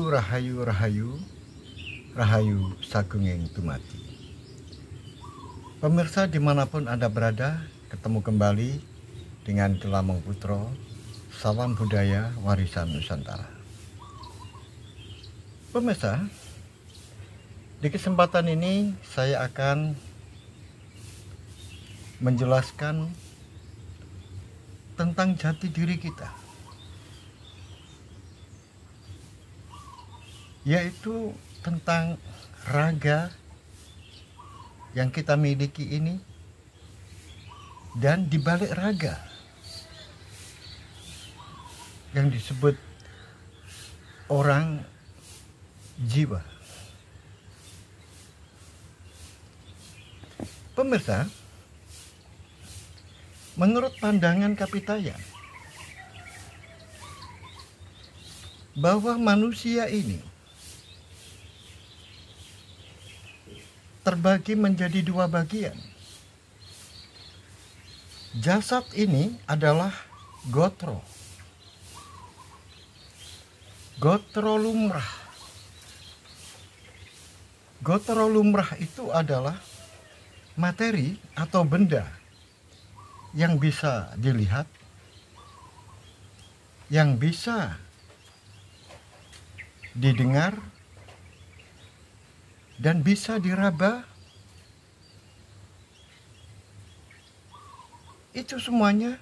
Rahayu, rahayu, rahayu, rahayu sagunging tumati. Pemirsa dimanapun Anda berada, ketemu kembali dengan Gelamong Putro, salam budaya warisan Nusantara. Pemirsa, di kesempatan ini saya akan menjelaskan tentang jati diri kita, yaitu tentang raga yang kita miliki ini, dan di balik raga yang disebut orang jiwa. Pemirsa, menurut pandangan Kapitayan, bahwa manusia ini terbagi menjadi dua bagian. Jasad ini adalah gotro lumrah. Gotro lumrah itu adalah materi atau benda yang bisa dilihat, yang bisa didengar, dan bisa diraba. Itu semuanya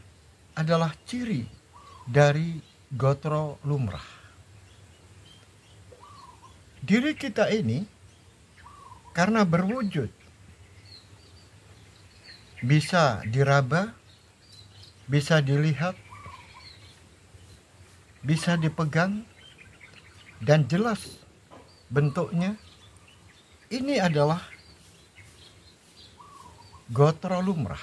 adalah ciri dari gotro lumrah. Diri kita ini karena berwujud bisa diraba, bisa dilihat, bisa dipegang, dan jelas bentuknya. Ini adalah gotro lumrah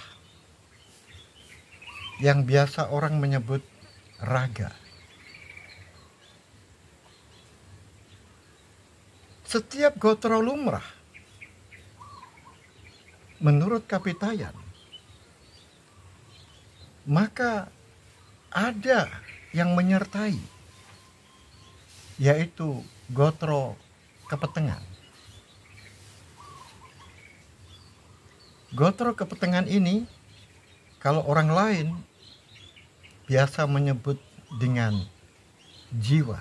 yang biasa orang menyebut raga. Setiap gotro lumrah, menurut Kapitayan, maka ada yang menyertai, yaitu gotro kepetengan. Gotro kepetengan ini, kalau orang lain biasa menyebut dengan jiwa,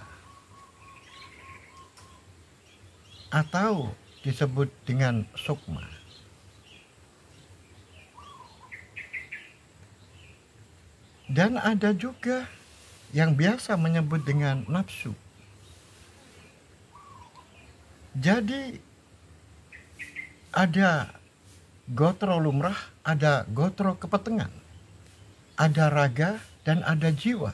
atau disebut dengan sukma. Dan ada juga yang biasa menyebut dengan nafsu. Jadi ada gotro lumrah, ada gotro kepetengan, ada raga, dan ada jiwa.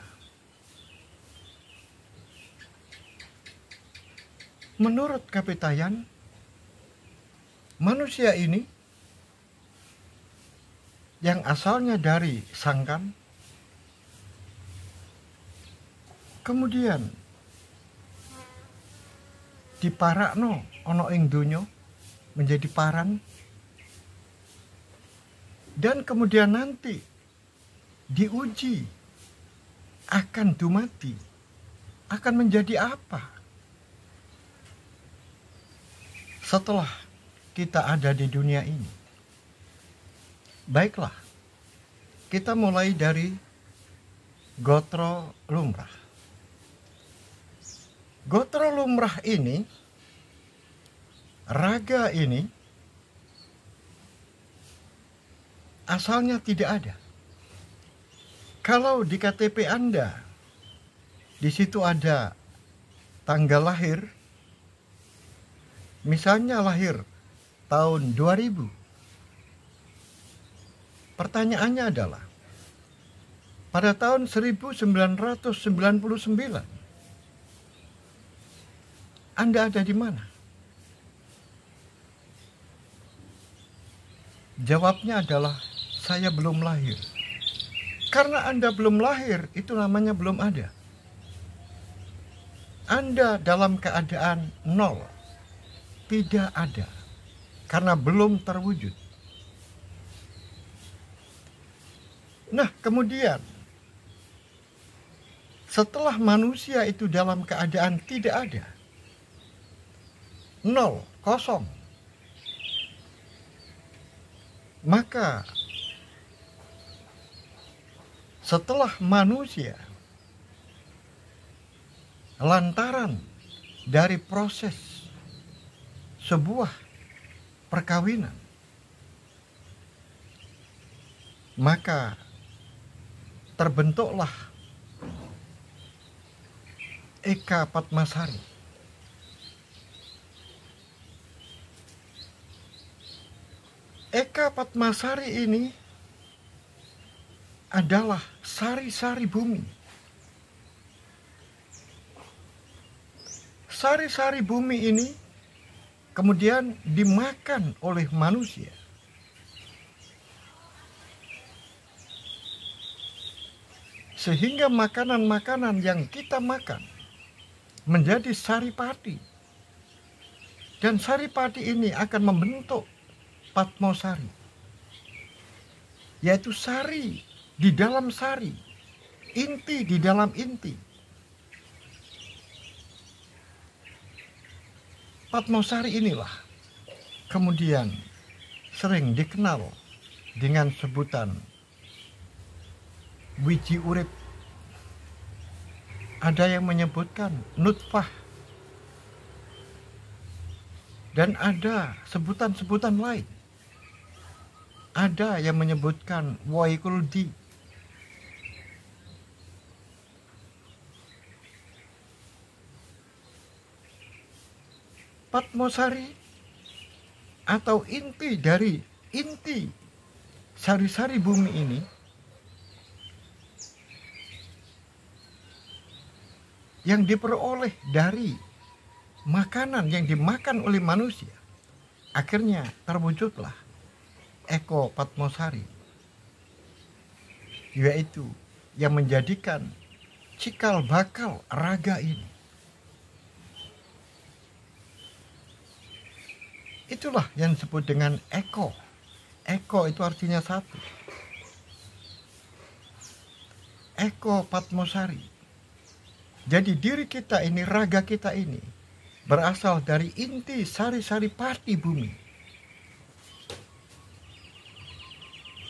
Menurut Kapitayan, manusia ini yang asalnya dari sangkan, kemudian diparakno ono ing donya menjadi paran, dan kemudian nanti diuji akan dumati, akan menjadi apa setelah kita ada di dunia ini. Baiklah, kita mulai dari gotro lumrah. Gotro lumrah ini, raga ini, asalnya tidak ada. Kalau di KTP Anda, di situ ada tanggal lahir, misalnya lahir tahun 2000. Pertanyaannya adalah, pada tahun 1999, Anda ada di mana? Jawabnya adalah, saya belum lahir. Karena Anda belum lahir, itu namanya belum ada. Anda dalam keadaan nol, tidak ada, karena belum terwujud. Nah, kemudian setelah manusia itu dalam keadaan tidak ada, nol, kosong. Maka setelah manusia lantaran dari proses sebuah perkawinan, maka terbentuklah Eka Padmasari. Eka Padmasari ini adalah sari-sari bumi. Sari-sari bumi ini kemudian dimakan oleh manusia. Sehingga makanan-makanan yang kita makan menjadi saripati. Dan saripati ini akan membentuk Padmasari, yaitu sari di dalam sari, inti di dalam inti. Padmasari inilah kemudian sering dikenal dengan sebutan wiji urip. Ada yang menyebutkan nutfah, dan ada sebutan-sebutan lain. Ada yang menyebutkan waikuldi. Padmasari atau inti dari inti sari-sari bumi ini yang diperoleh dari makanan yang dimakan oleh manusia, akhirnya terwujudlah Eka Padmasari, yaitu yang menjadikan cikal bakal raga ini. Itulah yang disebut dengan eko. Eko itu artinya satu. Eka Padmasari. Jadi diri kita ini, raga kita ini berasal dari inti sari-sari pati bumi.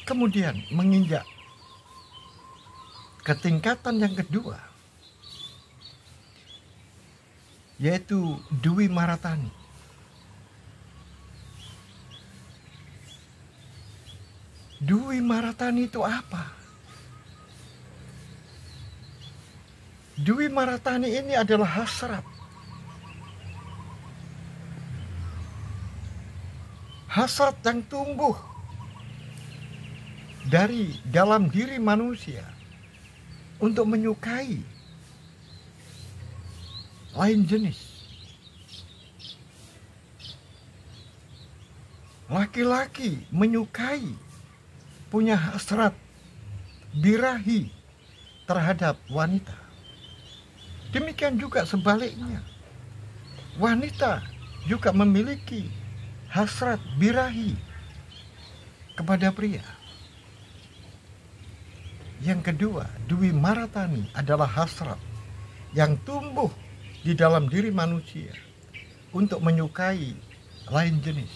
Kemudian menginjak ke tingkatan yang kedua, yaitu Dwi Maratani. Dwi Maratani itu apa? Dwi Maratani ini adalah hasrat. Hasrat yang tumbuh dari dalam diri manusia untuk menyukai lain jenis. Laki-laki menyukai, punya hasrat birahi terhadap wanita. Demikian juga sebaliknya. Wanita juga memiliki hasrat birahi kepada pria. Yang kedua, Dwi Maratani adalah hasrat yang tumbuh di dalam diri manusia untuk menyukai lain jenis.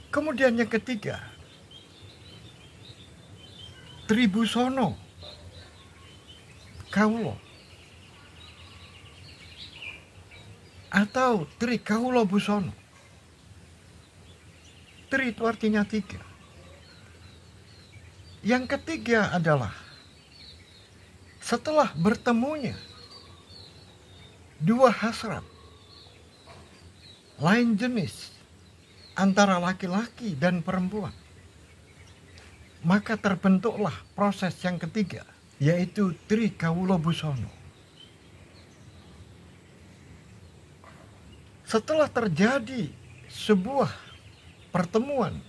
Kemudian yang ketiga, Tribusono Kaulo atau Tri Kaulo Busono. Tri itu artinya tiga. Yang ketiga adalah setelah bertemunya dua hasrat lain jenis antara laki-laki dan perempuan, maka terbentuklah proses yang ketiga, yaitu Tri Kaulo Busono. Setelah terjadi sebuah pertemuan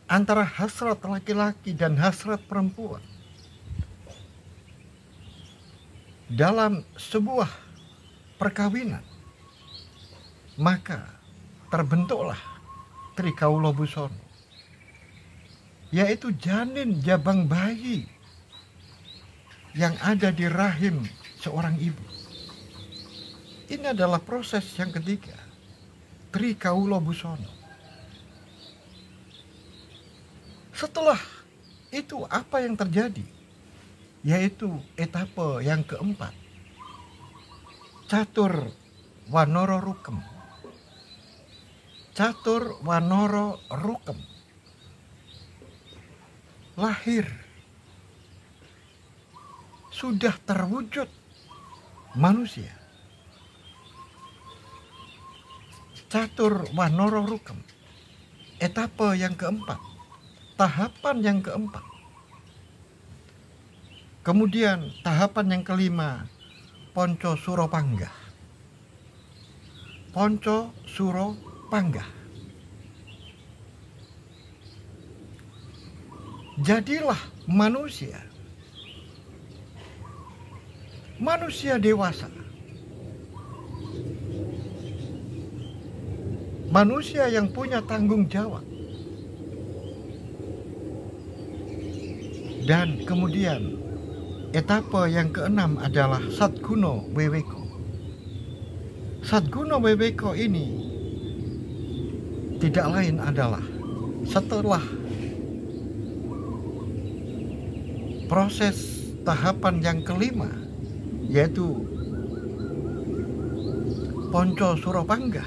antara hasrat laki-laki dan hasrat perempuan dalam sebuah perkawinan, maka terbentuklah Tri Kaulo Busono, yaitu janin jabang bayi yang ada di rahim seorang ibu. Ini adalah proses yang ketiga, Tri Kawula Busana. Setelah itu apa yang terjadi? Yaitu etape yang keempat, Catur Wanara Rukem. Catur Wanara Rukem lahir, sudah terwujud manusia. Catur Wanara Rukem, etape yang keempat, tahapan yang keempat. Kemudian tahapan yang kelima, Ponco Suro Panggah. Ponco Suro Panggah. Jadilah manusia. Manusia dewasa. Manusia yang punya tanggung jawab. Dan kemudian etape yang keenam adalah Sadguno Weweko. Sadguno Weweko ini tidak lain adalah setelah proses tahapan yang kelima, yaitu Ponco Suro Panggah,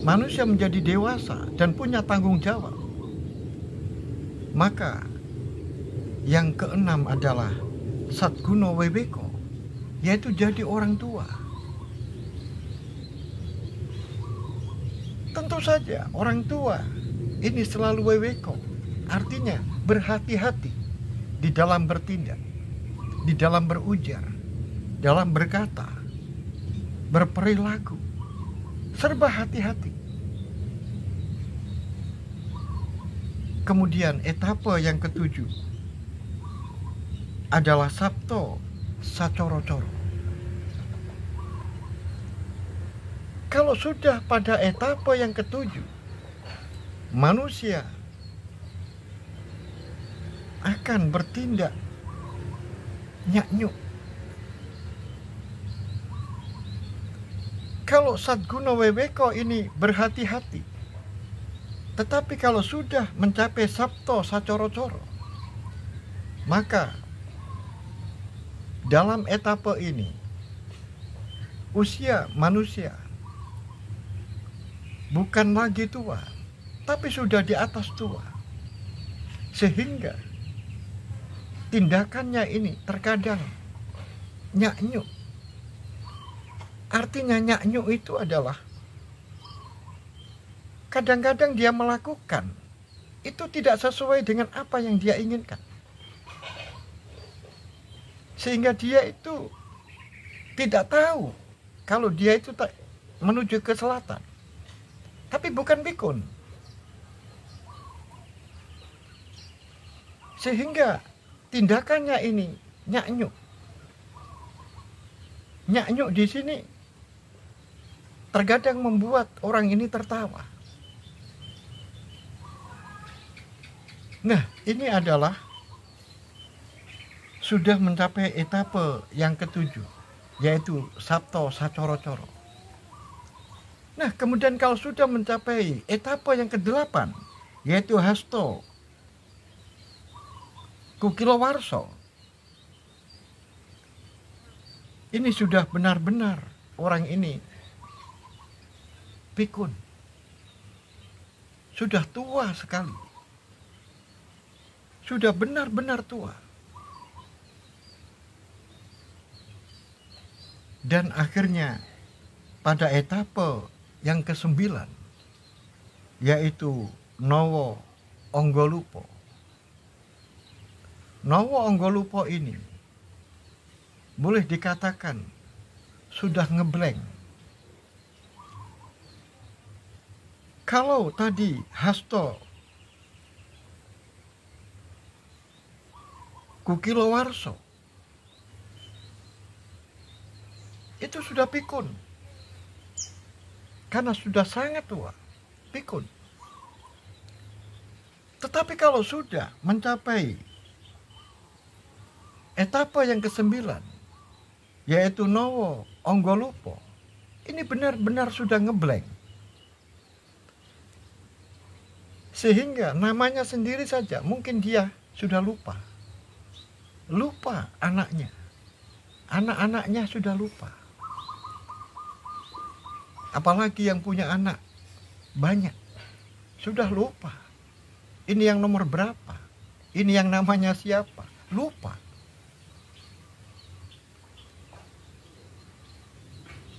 manusia menjadi dewasa dan punya tanggung jawab. Maka yang keenam adalah Sadguno Weweko, yaitu jadi orang tua. Tentu saja orang tua ini selalu Weweko, artinya berhati-hati di dalam bertindak, di dalam berujar, dalam berkata, berperilaku, serba hati-hati. Kemudian etape yang ketujuh adalah Sabto Sacoro-coro. Kalau sudah pada etape yang ketujuh, manusia akan bertindak nyaknyuk. Kalau Sadguno Weweko ini berhati-hati, tetapi kalau sudah mencapai Sabto Sacoro-coro, maka dalam etape ini usia manusia bukan lagi tua, tapi sudah di atas tua. Sehingga tindakannya ini terkadang nyaknyuk. Artinya nyaknyuk itu adalah kadang-kadang dia melakukan itu tidak sesuai dengan apa yang dia inginkan. Sehingga dia itu tidak tahu kalau dia itu menuju ke selatan. Tapi bukan pikun. Sehingga tindakannya ini nyaknyuk. Nyaknyuk di sini terkadang membuat orang ini tertawa. Nah, ini adalah sudah mencapai etape yang ketujuh, yaitu Sabto Sacoro-coro. Nah, kemudian kalau sudah mencapai etape yang kedelapan, yaitu Hasto Kukilowarso, ini sudah benar-benar orang ini pikun, sudah tua sekali, sudah benar-benar tua. Dan akhirnya pada etape yang ke-9, yaitu Nowo Onggolupo. Nowo Onggolupo ini boleh dikatakan sudah ngeblank. Kalau tadi Hasto Kukilowarso itu sudah pikun, karena sudah sangat tua, pikun. Tetapi kalau sudah mencapai etape yang ke-9, yaitu Nowo Onggolupo, ini benar-benar sudah ngeblank. Sehingga namanya sendiri saja mungkin dia sudah lupa. Lupa anaknya. Anak-anaknya sudah lupa. Apalagi yang punya anak banyak. Sudah lupa. Ini yang nomor berapa? Ini yang namanya siapa? Lupa.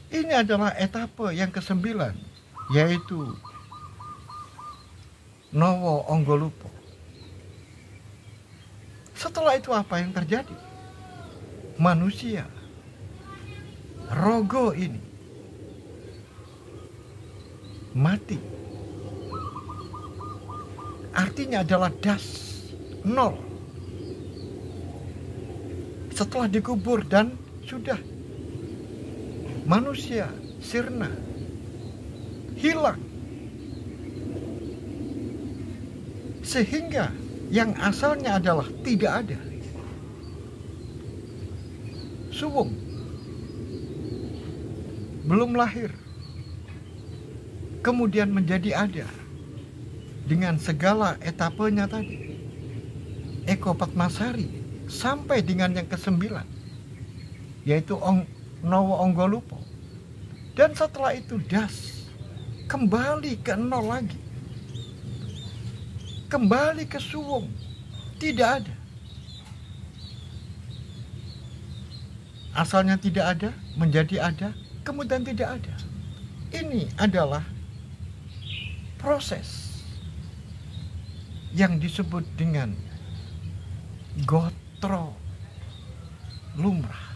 Ini adalah etape yang ke-9, yaitu Nowo Onggolupo. Setelah itu apa yang terjadi? Manusia rogo ini mati. Artinya adalah das, nol. Setelah dikubur dan sudah manusia sirna, hilang. Sehingga yang asalnya adalah tidak ada. Suwung belum lahir, kemudian menjadi ada dengan segala etapenya tadi. Eko Padmasari sampai dengan yang ke-9, yaitu Nowo Onggolupo. Dan setelah itu das, kembali ke nol lagi. Kembali ke suwung, tidak ada. Asalnya tidak ada, menjadi ada, kemudian tidak ada. Ini adalah proses yang disebut dengan gotro lumrah.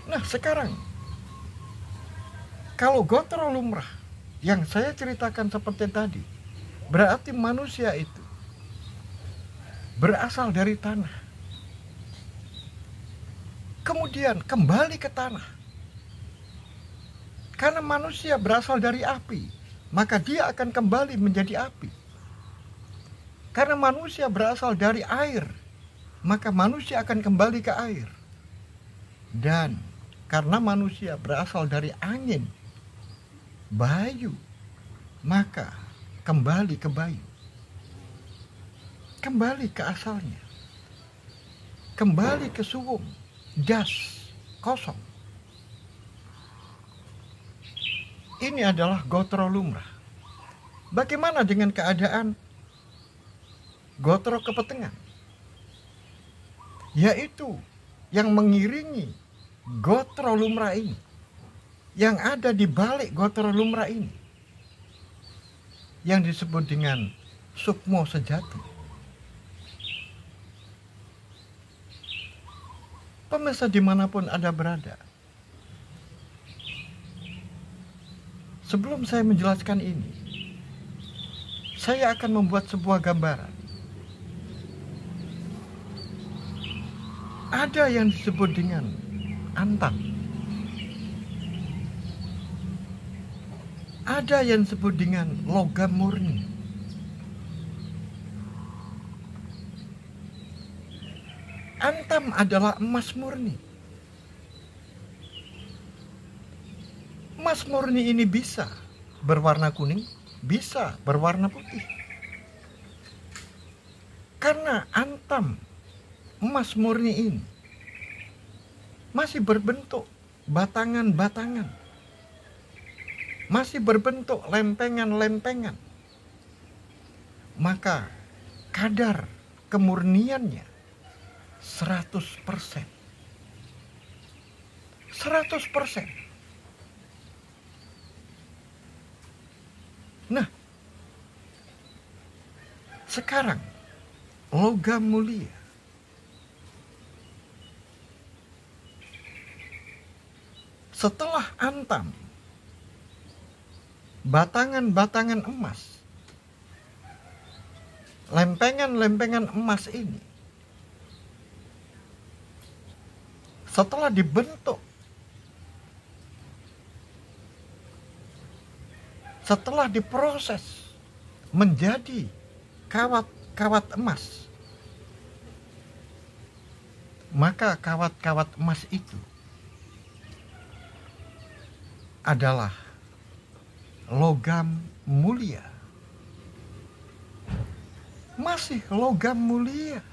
Nah sekarang, kalau gotro lumrah yang saya ceritakan seperti tadi, berarti manusia itu berasal dari tanah. Kemudian kembali ke tanah. Karena manusia berasal dari api, maka dia akan kembali menjadi api. Karena manusia berasal dari air, maka manusia akan kembali ke air. Dan karena manusia berasal dari angin, bayu, maka kembali ke bayu. Kembali ke asalnya. Kembali ke suwung, das, kosong. Ini adalah gotro lumrah. Bagaimana dengan keadaan gotro kepetengan? Yaitu yang mengiringi gotro lumrah ini. Yang ada di balik gotro lumrah ini, yang disebut dengan sukmo sejati. Pemirsa dimanapun Anda berada, sebelum saya menjelaskan ini, saya akan membuat sebuah gambaran. Ada yang disebut dengan antam. Ada yang disebut dengan logam murni. Antam adalah emas murni. Emas murni ini bisa berwarna kuning, bisa berwarna putih. Karena antam emas murni ini masih berbentuk batangan-batangan, masih berbentuk lempengan-lempengan, maka kadar kemurniannya 100%. 100%. Nah, sekarang logam mulia. Setelah antam, batangan-batangan emas, lempengan-lempengan emas ini, setelah dibentuk, setelah diproses menjadi kawat-kawat emas, Maka kawat-kawat emas itu adalah logam mulia. Masih logam mulia.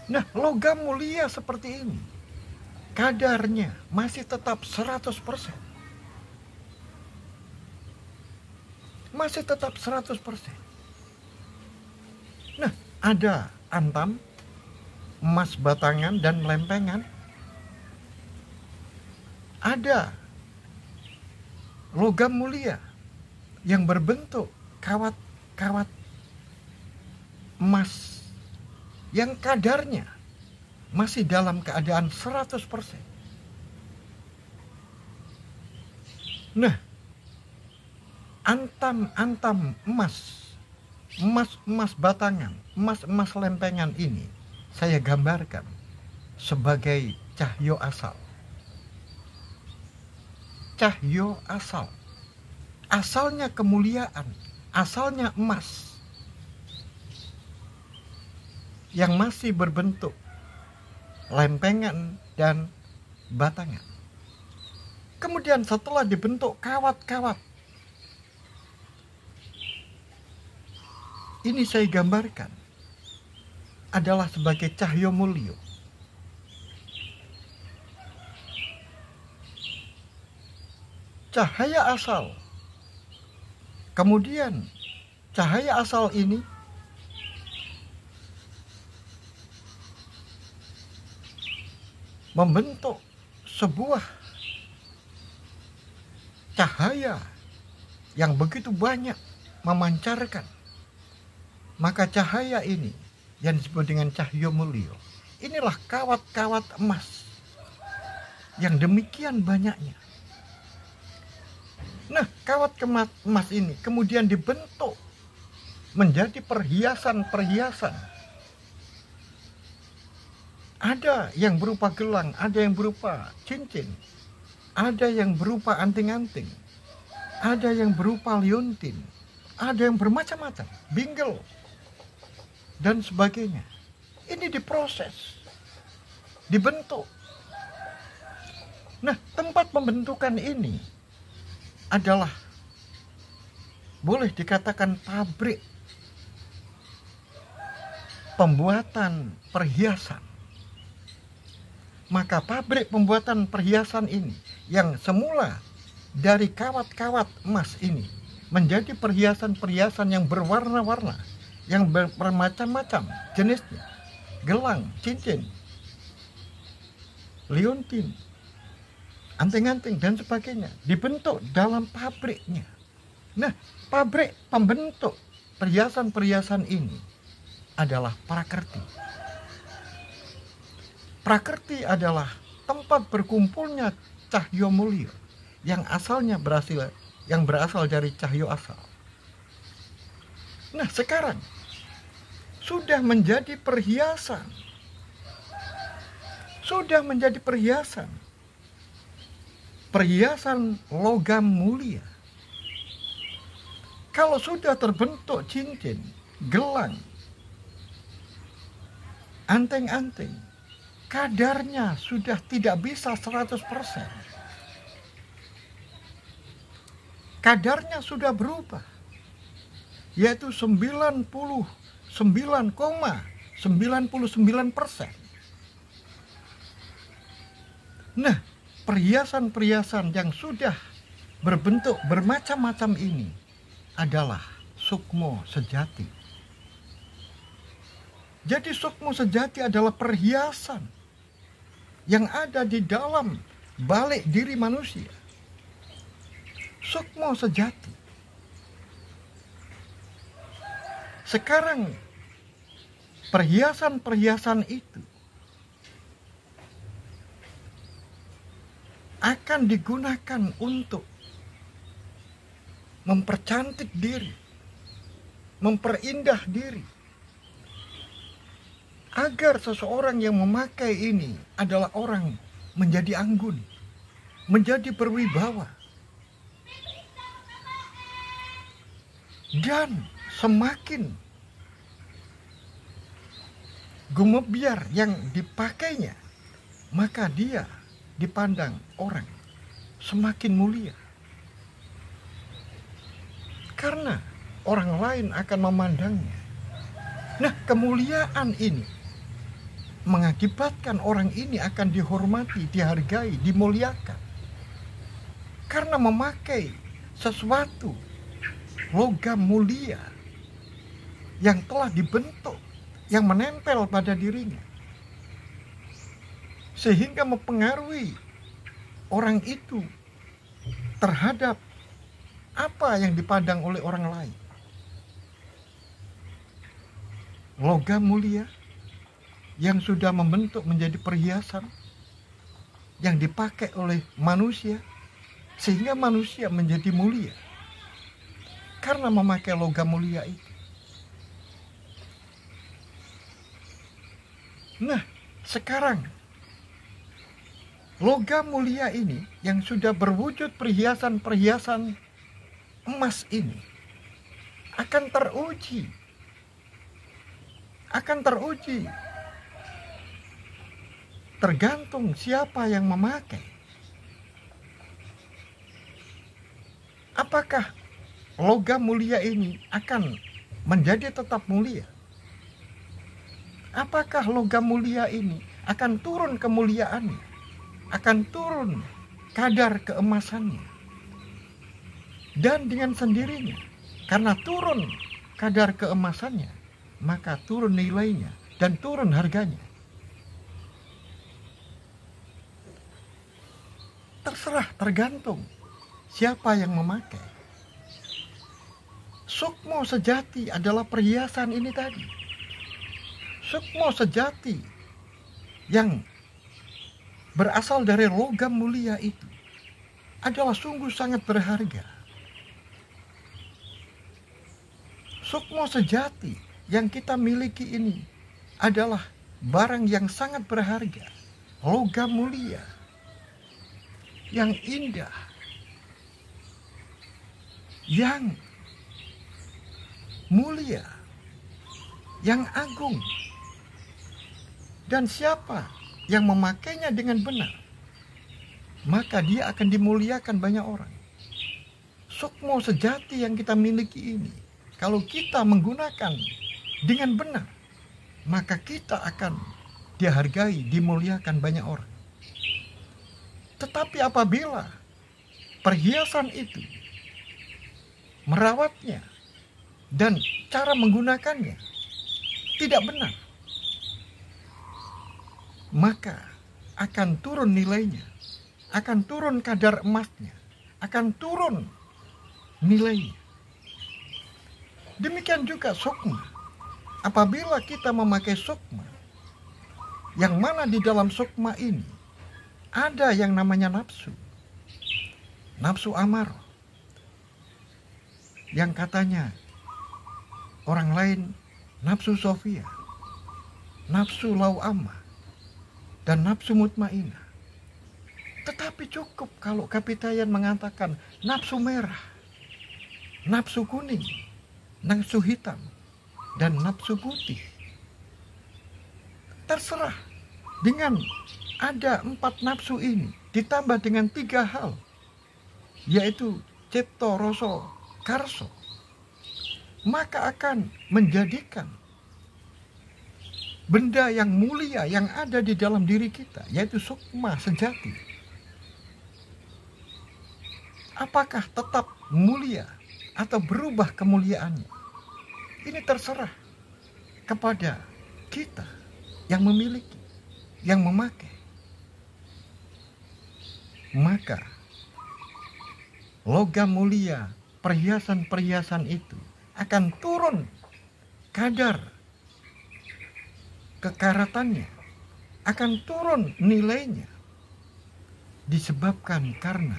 Nah, logam mulia seperti ini, kadarnya masih tetap 100%. Masih tetap 100%. Nah, ada antam, emas batangan dan lempengan. Ada logam mulia yang berbentuk kawat-kawat emas yang kadarnya masih dalam keadaan 100%. Nah, antam emas batangan, emas lempengan ini saya gambarkan sebagai cahyo asal. Cahyo asal. Asalnya kemuliaan, asalnya emas yang masih berbentuk lempengan dan batangan. Kemudian setelah dibentuk kawat-kawat, ini saya gambarkan adalah sebagai cahyo mulio. Cahaya asal. Kemudian cahaya asal ini membentuk sebuah cahaya yang begitu banyak memancarkan. Maka cahaya ini yang disebut dengan cahyo mulio, inilah kawat-kawat emas yang demikian banyaknya. Nah, kawat emas ini kemudian dibentuk menjadi perhiasan-perhiasan. Ada yang berupa gelang, ada yang berupa cincin, ada yang berupa anting-anting, ada yang berupa liontin, ada yang bermacam-macam, bingle, dan sebagainya. Ini diproses, dibentuk. Nah, tempat pembentukan ini adalah boleh dikatakan pabrik pembuatan perhiasan. Maka pabrik pembuatan perhiasan ini yang semula dari kawat-kawat emas ini menjadi perhiasan-perhiasan yang berwarna-warna, yang bermacam-macam jenisnya, gelang, cincin, liontin, anting-anting dan sebagainya, dibentuk dalam pabriknya. Nah, pabrik pembentuk perhiasan-perhiasan ini adalah prakerti. Prakerti adalah tempat berkumpulnya cahyo mulia yang berasal dari cahyo asal. Nah, sekarang sudah menjadi perhiasan. Sudah menjadi perhiasan. Perhiasan logam mulia. Kalau sudah terbentuk cincin, gelang, anting-anting, kadarnya sudah tidak bisa 100%. Kadarnya sudah berubah, yaitu 99,99%. Nah, perhiasan-perhiasan yang sudah berbentuk bermacam-macam ini adalah sukmo sejati. Jadi sukmo sejati adalah perhiasan yang ada di dalam balik diri manusia. Sukmo sejati. Sekarang perhiasan-perhiasan itu akan digunakan untuk mempercantik diri, memperindah diri, agar seseorang yang memakai ini adalah orang menjadi anggun, menjadi berwibawa, dan semakin gumebyar yang dipakainya, maka dia dipandang orang semakin mulia. Karena orang lain akan memandangnya. Nah, kemuliaan ini mengakibatkan orang ini akan dihormati, dihargai, dimuliakan. Karena memakai sesuatu logam mulia yang telah dibentuk, yang menempel pada dirinya. Sehingga mempengaruhi orang itu terhadap apa yang dipandang oleh orang lain. Logam mulia yang sudah membentuk menjadi perhiasan yang dipakai oleh manusia, sehingga manusia menjadi mulia karena memakai logam mulia itu. Nah, sekarang logam mulia ini yang sudah berwujud perhiasan-perhiasan emas ini akan teruji. Tergantung siapa yang memakai. Apakah logam mulia ini akan menjadi tetap mulia? Apakah logam mulia ini akan turun kemuliaannya? Akan turun kadar keemasannya? Dan dengan sendirinya, karena turun kadar keemasannya, maka turun nilainya dan turun harganya. Terserah, tergantung siapa yang memakai. Sukmo sejati adalah perhiasan ini tadi. Sukmo sejati yang berasal dari logam mulia itu adalah sungguh sangat berharga. Sukmo sejati yang kita miliki ini adalah barang yang sangat berharga, logam mulia, yang indah, yang mulia, yang agung. Dan siapa yang memakainya dengan benar, maka dia akan dimuliakan banyak orang. Sukmo sejati yang kita miliki ini, kalau kita menggunakan dengan benar, maka kita akan dihargai, dimuliakan banyak orang. Tetapi apabila perhiasan itu, merawatnya, dan cara menggunakannya tidak benar, maka akan turun nilainya, akan turun kadar emasnya, akan turun nilainya. Demikian juga sukma. Apabila kita memakai sukma, yang mana di dalam sukma ini ada yang namanya nafsu, nafsu amarah, yang katanya orang lain nafsu sofia, nafsu lauamah, dan nafsu mutmainah. Tetapi cukup kalau Kapitayan mengatakan nafsu merah, nafsu kuning, nafsu hitam, dan nafsu putih. Terserah, dengan ada 4 nafsu ini ditambah dengan 3 hal, yaitu cipto, rasa, karso, maka akan menjadikan benda yang mulia yang ada di dalam diri kita, yaitu sukma sejati. Apakah tetap mulia atau berubah kemuliaannya? Ini terserah kepada kita yang memiliki, yang memakai. Maka logam mulia, perhiasan-perhiasan itu akan turun kadar kekaratannya, akan turun nilainya, disebabkan karena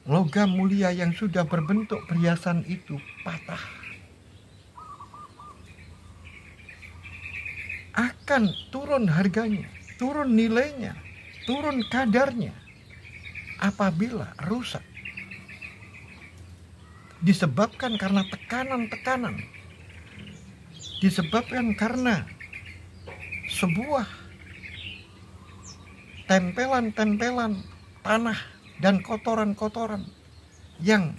logam mulia yang sudah berbentuk perhiasan itu patah. Akan turun harganya, turun nilainya, turun kadarnya apabila rusak. Disebabkan karena tekanan-tekanan disebabkan karena sebuah tempelan-tempelan tanah dan kotoran-kotoran yang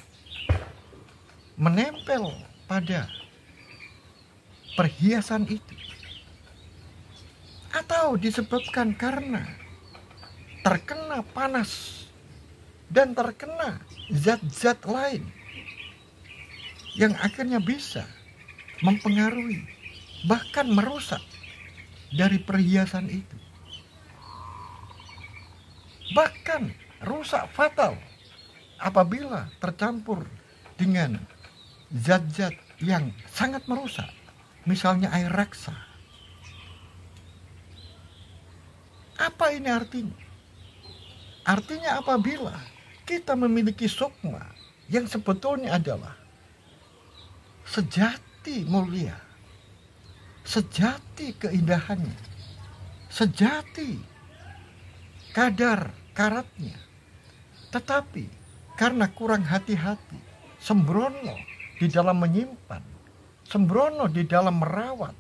menempel pada perhiasan itu, atau disebabkan karena terkena panas dan terkena zat-zat lain yang akhirnya bisa mempengaruhi, bahkan merusak dari perhiasan itu. Bahkan rusak fatal apabila tercampur dengan zat-zat yang sangat merusak, misalnya air reksa. Apa ini artinya? Artinya apabila kita memiliki sukma yang sebetulnya adalah sejati mulia, sejati keindahannya, sejati kadar karatnya, tetapi karena kurang hati-hati, sembrono di dalam menyimpan, sembrono di dalam merawat,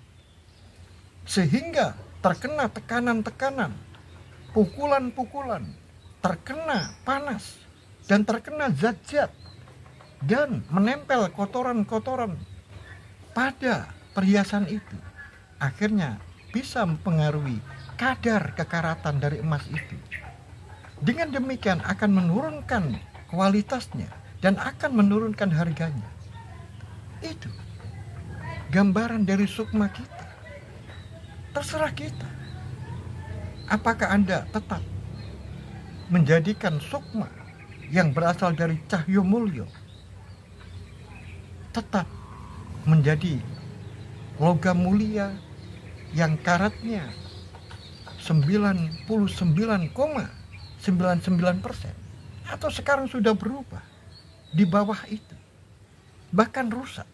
sehingga terkena tekanan-tekanan, pukulan-pukulan, terkena panas, dan terkena zat-zat, dan menempel kotoran-kotoran pada perhiasan itu, akhirnya bisa mempengaruhi kadar kekaratan dari emas itu. Dengan demikian akan menurunkan kualitasnya dan akan menurunkan harganya. Itu gambaran dari sukma kita. Terserah kita. Apakah Anda tetap menjadikan sukma yang berasal dari cahyo mulyo tetap menjadi logam mulia yang karatnya 99,99%, atau sekarang sudah berubah di bawah itu, bahkan rusak.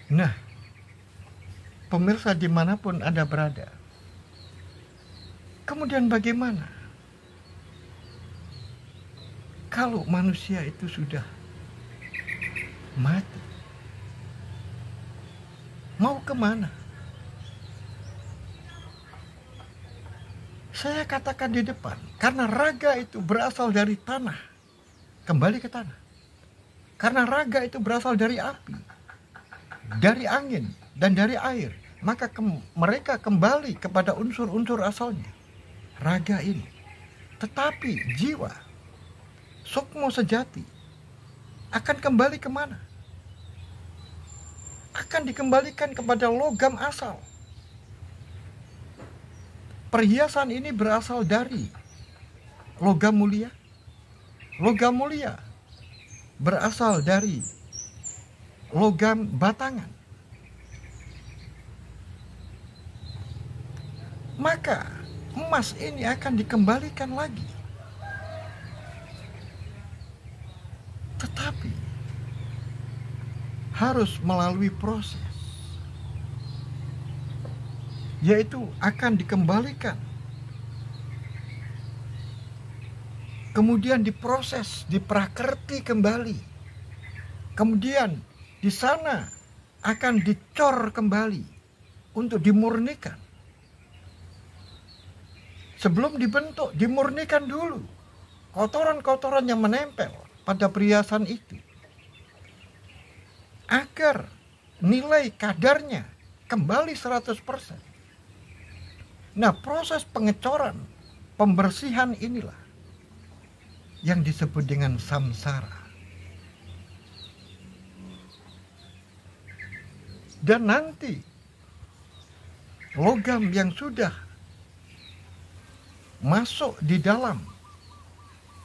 Nah, pemirsa dimanapun Anda berada, kemudian bagaimana kalau manusia itu sudah mati? Mau kemana? Saya katakan di depan, karena raga itu berasal dari tanah, kembali ke tanah. Karena raga itu berasal dari api, dari angin, dan dari air, maka mereka kembali kepada unsur-unsur asalnya, raga ini. Tetapi jiwa, sukmo sejati, akan kembali kemana? Akan dikembalikan kepada logam asal. Perhiasan ini berasal dari logam mulia. Logam mulia berasal dari logam batangan. Maka emas ini akan dikembalikan lagi. Tetapi harus melalui proses, yaitu akan dikembalikan, kemudian diproses, diprakerti kembali, kemudian di sana akan dicor kembali untuk dimurnikan. Sebelum dibentuk, dimurnikan dulu kotoran-kotoran yang menempel pada perhiasan itu, agar nilai kadarnya kembali 100%. Nah, proses pengecoran, pembersihan inilah yang disebut dengan samsara. Dan nanti logam yang sudah masuk di dalam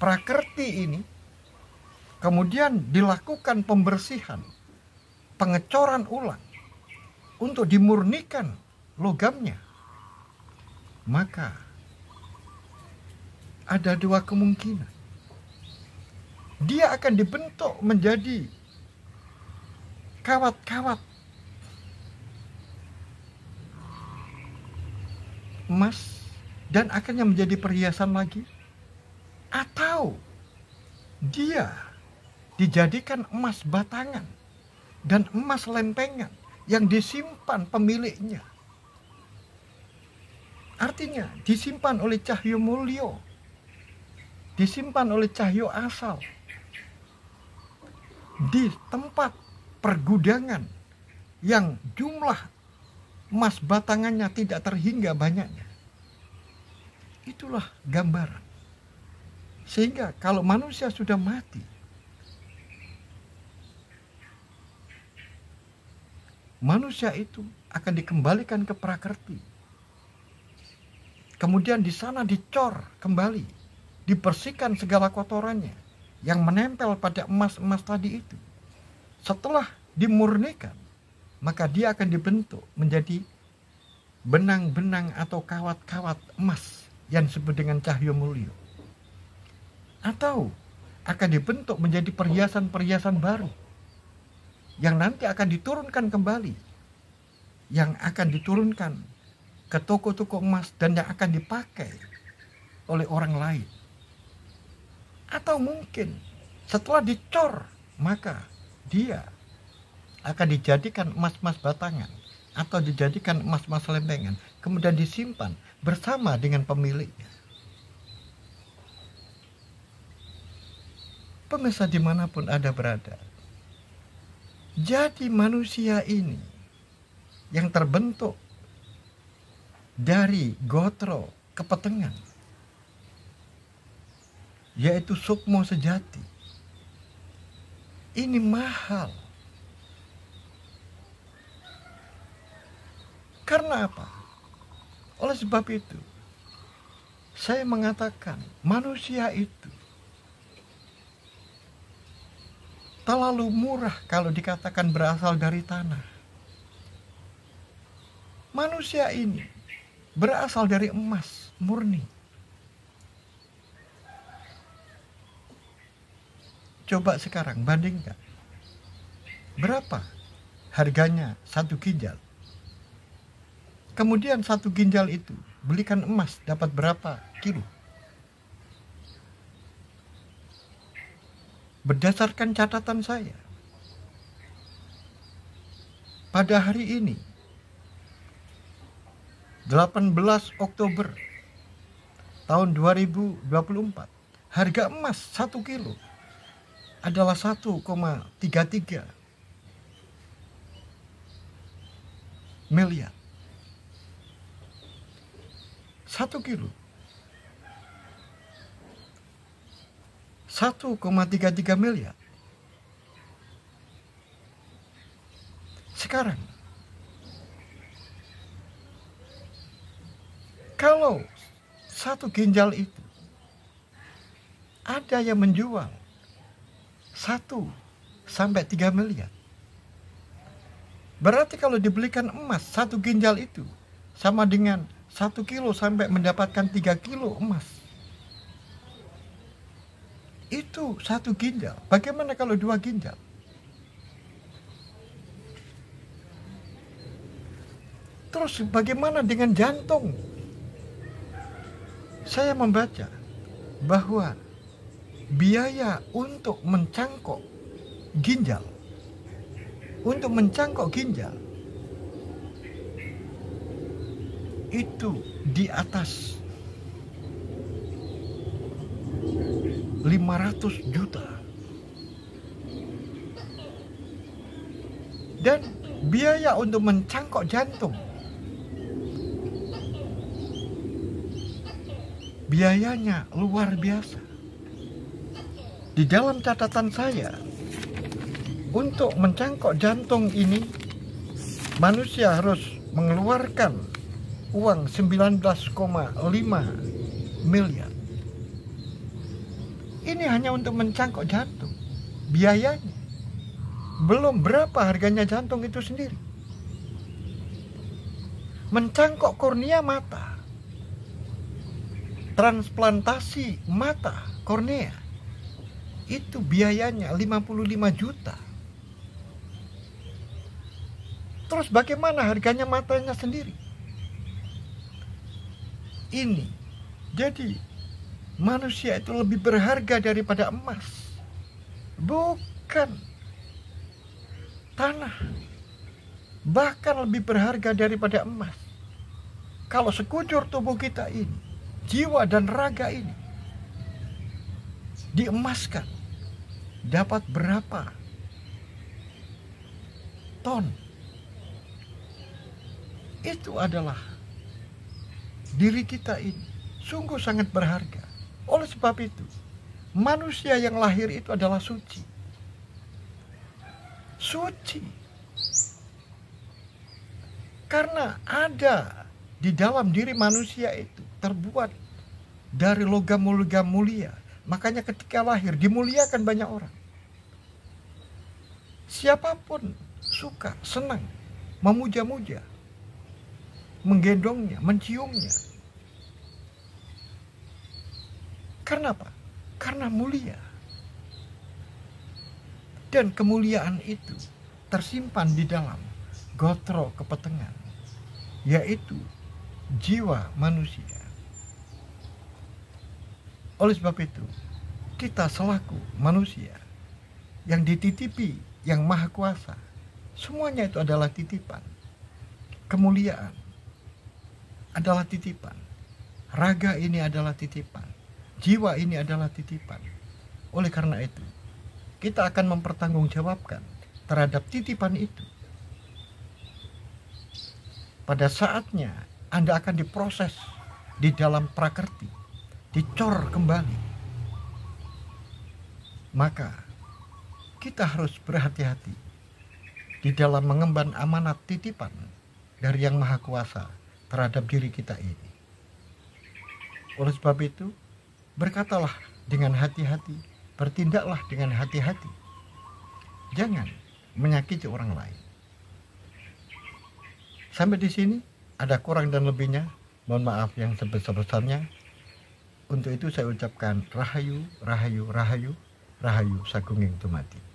prakerti ini, kemudian dilakukan pembersihan, pengecoran ulang untuk dimurnikan logamnya. Maka ada dua kemungkinan. Dia akan dibentuk menjadi kawat-kawat emas dan akhirnya menjadi perhiasan lagi, atau dia dijadikan emas batangan dan emas lempengan yang disimpan pemiliknya. Artinya disimpan oleh Cahyo Mulyo, disimpan oleh Cahyo Asal di tempat pergudangan yang jumlah emas batangannya tidak terhingga banyaknya. Itulah gambaran. Sehingga kalau manusia sudah mati, manusia itu akan dikembalikan ke Prakrti. Kemudian di sana dicor kembali, dibersihkan segala kotorannya yang menempel pada emas-emas tadi itu. Setelah dimurnikan, maka dia akan dibentuk menjadi benang-benang atau kawat-kawat emas yang disebut dengan Cahyo Mulyo. Atau akan dibentuk menjadi perhiasan-perhiasan baru yang nanti akan diturunkan kembali, yang akan diturunkan ke toko-toko emas dan yang akan dipakai oleh orang lain. Atau mungkin setelah dicor, maka dia akan dijadikan emas-emas batangan atau dijadikan emas-emas lempengan, kemudian disimpan bersama dengan pemiliknya. Pemirsa dimanapun Anda berada, jadi manusia ini yang terbentuk dari gotro kepetengan, yaitu sukmo sejati, ini mahal. Karena apa? Oleh sebab itu, saya mengatakan manusia itu terlalu murah kalau dikatakan berasal dari tanah. Manusia ini berasal dari emas murni. Coba sekarang bandingkan. Berapa harganya satu ginjal? Kemudian satu ginjal itu belikan emas dapat berapa kilo? Berdasarkan catatan saya, pada hari ini 18 Oktober tahun 2024, harga emas 1 kilo adalah 1,33 miliar. 1 kilo 1,33 miliar. Sekarang, kalau satu ginjal itu ada yang menjual 1 sampai 3 miliar, berarti kalau dibelikan emas satu ginjal itu sama dengan 1 kilo sampai mendapatkan 3 kilo emas. Itu 1 ginjal. Bagaimana kalau 2 ginjal? Terus bagaimana dengan jantung? Saya membaca bahwa biaya untuk mencangkok ginjal, itu di atas 500 juta. Dan biaya untuk mencangkok jantung, biayanya luar biasa. Di dalam catatan saya, untuk mencangkok jantung ini, manusia harus mengeluarkan uang 19,5 miliar. Ini hanya untuk mencangkok jantung. Biayanya. Belum berapa harganya jantung itu sendiri. Mencangkok kornea mata. Transplantasi mata, kornea. Itu biayanya 55 juta. Terus bagaimana harganya matanya sendiri? Ini. Jadi manusia itu lebih berharga daripada emas. Bukan. tanah, bahkan lebih berharga daripada emas. Kalau sekujur tubuh kita ini, jiwa dan raga ini diemaskan, dapat berapa ton? Itu adalah diri kita ini, sungguh sangat berharga. Oleh sebab itu, manusia yang lahir itu adalah suci. Suci. Karena ada di dalam diri manusia itu terbuat dari logam-logam mulia. Makanya ketika lahir dimuliakan banyak orang. Siapapun suka, senang, memuja-muja, menggendongnya, menciumnya. Karena apa? Karena mulia. Dan kemuliaan itu tersimpan di dalam gotro kepetengan, yaitu jiwa manusia. Oleh sebab itu, kita selaku manusia yang dititipi yang maha kuasa, semuanya itu adalah titipan. Kemuliaan adalah titipan. Raga ini adalah titipan. Jiwa ini adalah titipan. Oleh karena itu, kita akan mempertanggungjawabkan terhadap titipan itu. Pada saatnya Anda akan diproses di dalam prakerti, dicor kembali. Maka kita harus berhati-hati di dalam mengemban amanat titipan dari Yang Maha Kuasa terhadap diri kita ini. Oleh sebab itu, berkatalah dengan hati-hati, bertindaklah dengan hati-hati. Jangan menyakiti orang lain. Sampai di sini, ada kurang dan lebihnya. Mohon maaf yang sebesar-besarnya. Untuk itu saya ucapkan rahayu, rahayu, rahayu, rahayu sagunging tumati.